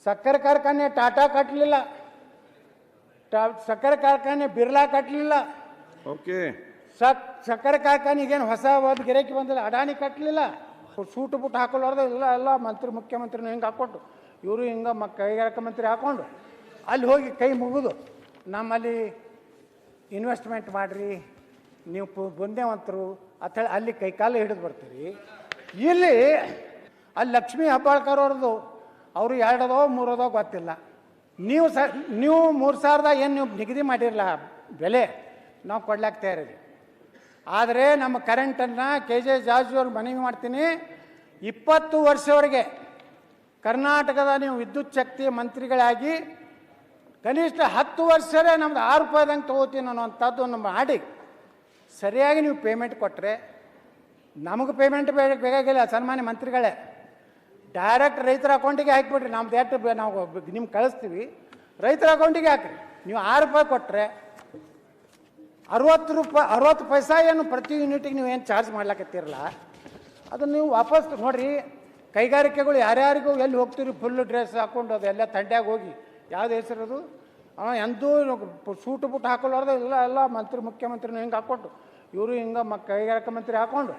ಸಕ್ಕರೆ ಕಾರ್ಖಾನೆ ಟಾಟಾ ಕಟ್ಟಲಿಲ್ಲ, ಸಕ್ಕರೆ ಕಾರ್ಖಾನೆ ಬಿರ್ಲಾ ಕಟ್ಟಲಿಲ್ಲ, ಓಕೆ. ಸಕ್ಕರೆ ಕಾರ್ಖಾನೆಗೇನು ಹೊಸ ಒಂದು ಗಿರಾಕಿ ಬಂದಿಲ್ಲ, ಅಡಾನಿ ಕಟ್ಟಲಿಲ್ಲ. ಸೂಟು ಬುಟ್ಟು ಹಾಕೊಳ್ಳಾರ್ದು ಎಲ್ಲ ಮಂತ್ರಿ ಮುಖ್ಯಮಂತ್ರಿನ ಹಿಂಗೆ ಹಾಕ್ಕೊಂಡು ಇವರು ಹಿಂಗೆ ಕೈಗಾರಿಕಾ ಮಂತ್ರಿ ಹಾಕ್ಕೊಂಡು ಅಲ್ಲಿ ಹೋಗಿ ಕೈ ಮುಗಿದು ನಮ್ಮಲ್ಲಿ ಇನ್ವೆಸ್ಟ್ಮೆಂಟ್ ಮಾಡಿರಿ, ನೀವು ಬುಂದೇವಂತರು ಅಂತೇಳಿ ಅಲ್ಲಿ ಕೈಕಾಲು ಹಿಡಿದು ಬರ್ತೀರಿ. ಇಲ್ಲಿ ಅಲ್ಲಿ ಲಕ್ಷ್ಮೀ ಹೆಬ್ಬಾಳ್ಕರ್ ಅವ್ರದ್ದು ಅವರು 2 3 ಗೊತ್ತಿಲ್ಲ. ನೀವು 3,000 ಏನು ನೀವು ನಿಗದಿ ಮಾಡಿರಲ್ಲ ಬೆಲೆ, ನಾವು ಕೊಡ್ಲಾಕ್ ತಯಾರಿದೆ. ಆದರೆ ನಮ್ಮ ಕರೆಂಟನ್ನು KJ ಜಾರ್ಜ್ ಅವ್ರಿಗೆ ಮನವಿ ಮಾಡ್ತೀನಿ, 20 ವರ್ಷವರೆಗೆ ಕರ್ನಾಟಕದ ನೀವು ವಿದ್ಯುತ್ ಶಕ್ತಿ ಮಂತ್ರಿಗಳಾಗಿ ಕನಿಷ್ಠ 10 ವರ್ಷವೇ ನಮ್ದು 6 ರೂಪಾಯಿದಂಗೆ ತೊಗೋತೀನಿ ಅನ್ನೋವಂಥದ್ದನ್ನು ಮಾಡಿ ಸರಿಯಾಗಿ ನೀವು ಪೇಮೆಂಟ್ ಕೊಟ್ಟರೆ, ನಮಗೆ ಪೇಮೆಂಟ್ ಬೇಕಾಗಿಲ್ಲ, ಸನ್ಮಾನ್ಯ ಮಂತ್ರಿಗಳೇ, ಡೈರೆಕ್ಟ್ ರೈತರ ಅಕೌಂಟಿಗೆ ಹಾಕಿಬಿಡ್ರಿ. ನಮ್ದು ಎಷ್ಟು ನಾವು ನಿಮ್ಗೆ ಕಳಿಸ್ತೀವಿ, ರೈತರ ಅಕೌಂಟಿಗೆ ಹಾಕಿರಿ. ನೀವು 6 ರೂಪಾಯಿ ಕೊಟ್ಟರೆ 60 ಪೈಸಾ ಏನು ಪ್ರತಿ ಯೂನಿಟಿಗೆ ನೀವು ಏನು ಚಾರ್ಜ್ ಮಾಡ್ಲಾಕತ್ತೀರಲ್ಲ, ಅದನ್ನು ನೀವು ವಾಪಸ್ ನೋಡಿರಿ. ಕೈಗಾರಿಕೆಗಳು ಯಾರ್ಯಾರಿಗೂ ಎಲ್ಲಿ ಹೋಗ್ತೀರಿ ಫುಲ್ ಡ್ರೆಸ್ ಹಾಕ್ಕೊಂಡು ಅದೆಲ್ಲ ತಂಡ್ಯಾಗ ಹೋಗಿ ಯಾವ್ದು ಹೆಸರದು ಎಂದೂ ಸೂಟು ಬುಟ್ಟು ಹಾಕೊಳ್ಳಾರ್ದು ಎಲ್ಲ ಮಂತ್ರಿ ಮುಖ್ಯಮಂತ್ರಿನ ಹಿಂಗೆ ಹಾಕ್ಕೊಂಡು ಇವರು ಹಿಂಗೆ ಕೈಗಾರಿಕಾ ಮಂತ್ರಿ ಹಾಕ್ಕೊಂಡು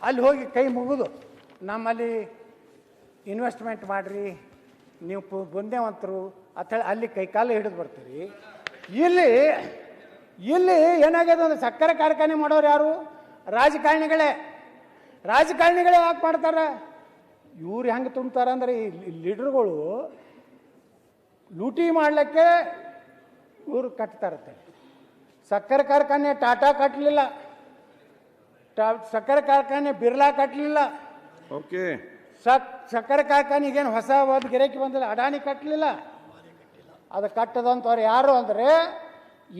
ಅಲ್ಲಿ ಹೋಗಿ ಕೈ ಮುಗಿದು ನಮ್ಮಲ್ಲಿ ಇನ್ವೆಸ್ಟ್ಮೆಂಟ್ ಮಾಡಿರಿ, ನೀವು ಬುಂದೇವಂತರು ಅಂತೇಳಿ ಅಲ್ಲಿ ಕೈಕಾಲು ಹಿಡಿದು ಬರ್ತೀರಿ. ಇಲ್ಲಿ ಏನಾಗ್ಯದ ಅಂದ್ರೆ ಸಕ್ಕರೆ ಕಾರ್ಖಾನೆ ಮಾಡೋರು ಯಾರು? ರಾಜಕಾರಣಿಗಳೇ ಯಾಕೆ ಮಾಡ್ತಾರೆ? ಇವ್ರು ಹೆಂಗೆ ತುಂಬ್ತಾರೆ ಅಂದರೆ ಈ ಲೀಡರ್ಗಳು ಲೂಟಿ ಮಾಡಲಿಕ್ಕೆ ಇವರು ಕಟ್ತಾರತ್ತೆ. ಸಕ್ಕರೆ ಕಾರ್ಖಾನೆ ಟಾಟಾ ಕಟ್ಟಲಿಲ್ಲ, ಸಕ್ಕರೆ ಕಾರ್ಖಾನೆ ಬಿರ್ಲಾ ಕಟ್ಟಲಿಲ್ಲ, ಓಕೆ. ಸಕ್ಕರೆ ಕಾರ್ಖಾನೆಗೇನು ಹೊಸ ಒಂದು ಗಿರಾಕಿ ಬಂದಿಲ್ಲ, ಅಡಾನಿ ಕಟ್ಟಲಿಲ್ಲ. ಅದು ಕಟ್ಟದಂಥವ್ರು ಯಾರು ಅಂದರೆ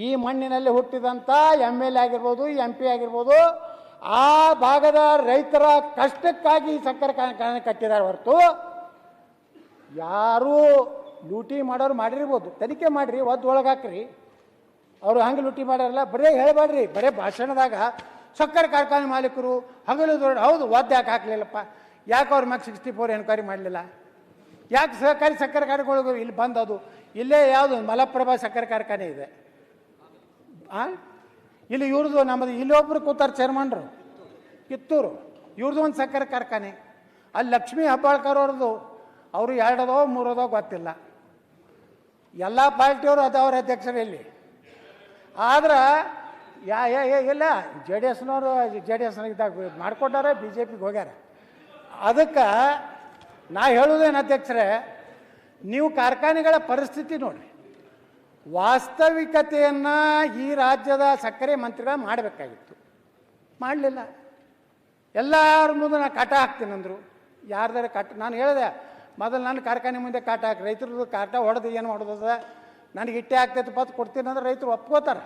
ಈ ಮಣ್ಣಿನಲ್ಲಿ ಹುಟ್ಟಿದಂಥ MLA ಆಗಿರ್ಬೋದು, MP ಆಗಿರ್ಬೋದು, ಆ ಭಾಗದ ರೈತರ ಕಷ್ಟಕ್ಕಾಗಿ ಸಕ್ಕರೆ ಕಾರ್ಖಾನೆ ಕಟ್ಟಿದ್ದಾರೆ ಹೊರತು ಯಾರೂ ಲೂಟಿ ಮಾಡೋರು ಮಾಡಿರ್ಬೋದು. ತನಿಖೆ ಮಾಡಿರಿ, ಒಳಗೆ ಹಾಕ್ರಿ. ಅವರು ಹಂಗೆ ಲೂಟಿ ಮಾಡ್ಯಾರಲ್ಲ ಬರೀ ಹೇಳಬೇಡ್ರಿ. ಬರೀ ಭಾಷಣದಾಗ ಸಕ್ಕರೆ ಕಾರ್ಖಾನೆ ಮಾಲೀಕರು ಹಗಲು ದೊಡ್ಡ ಹೌದು ಯಾಕೆ ಹಾಕಲಿಲ್ಲಪ್ಪ, ಯಾಕೆ ಅವ್ರ ಮ್ಯಾಗ 64 ಎನ್ಕ್ವೈರಿ ಮಾಡಲಿಲ್ಲ, ಯಾಕೆ ಸಹಕಾರಿ ಸಕ್ಕರೆ ಕಾರ್ಖಾನೆಗಳು ಇಲ್ಲಿ ಬಂದದು? ಇಲ್ಲೇ ಯಾವುದು ಮಲಪ್ರಭಾ ಸಕ್ಕರೆ ಕಾರ್ಖಾನೆ ಇದೆ, ಇಲ್ಲಿ ಇವ್ರದ್ದು ನಮ್ಮದು ಇಲ್ಲೊಬ್ರು ಕೂತಾರೆ ಚೇರ್ಮನ್ರು ಕಿತ್ತೂರು, ಇವ್ರದ್ದು ಒಂದು ಸಕ್ಕರೆ ಕಾರ್ಖಾನೆ. ಅಲ್ಲಿ ಲಕ್ಷ್ಮೀ ಹೆಬ್ಬಾಳ್ಕರ್ ಅವ್ರದ್ದು ಅವರು 2 3 ಗೊತ್ತಿಲ್ಲ. ಎಲ್ಲ ಪಾರ್ಟಿಯವರು ಅದವ್ರ ಅಧ್ಯಕ್ಷರು ಇಲ್ಲಿ. ಆದ್ರೆ ಇಲ್ಲ JDSನವರು JDSನಾಗ ಮಾಡ್ಕೊಟ್ಟಾರೆ, BJPಗೆ ಹೋಗ್ಯಾರ. ಅದಕ್ಕೆ ನಾ ಹೇಳೋದೇನು ಅಧ್ಯಕ್ಷರೇ, ನೀವು ಕಾರ್ಖಾನೆಗಳ ಪರಿಸ್ಥಿತಿ ನೋಡಿ, ವಾಸ್ತವಿಕತೆಯನ್ನು ಈ ರಾಜ್ಯದ ಸಕ್ಕರೆ ಮಂತ್ರಿಗಳು ಮಾಡಬೇಕಾಗಿತ್ತು, ಮಾಡಲಿಲ್ಲ. ಎಲ್ಲರ ಮುಂದೆ ನಾನು ಕಾಟ ಹಾಕ್ತೀನಿ ಅಂದರು. ಯಾರ್ದಾರ ಕಾಟ ನಾನು ಹೇಳಿದೆ ಮೊದಲು ನನ್ನ ಕಾರ್ಖಾನೆ ಮುಂದೆ ಕಾಟ ಹಾಕಿ, ರೈತರದ್ದು ಕಾಟ ಹೊಡೆದು ಏನು ಮಾಡೋದದ, ನನಗೆ ಇಟ್ಟೆ ಆಗ್ತೈತೆ ಪತ್ತು ಕೊಡ್ತೀನಿ ಅಂದ್ರೆ ರೈತರು ಒಪ್ಕೋತಾರೆ.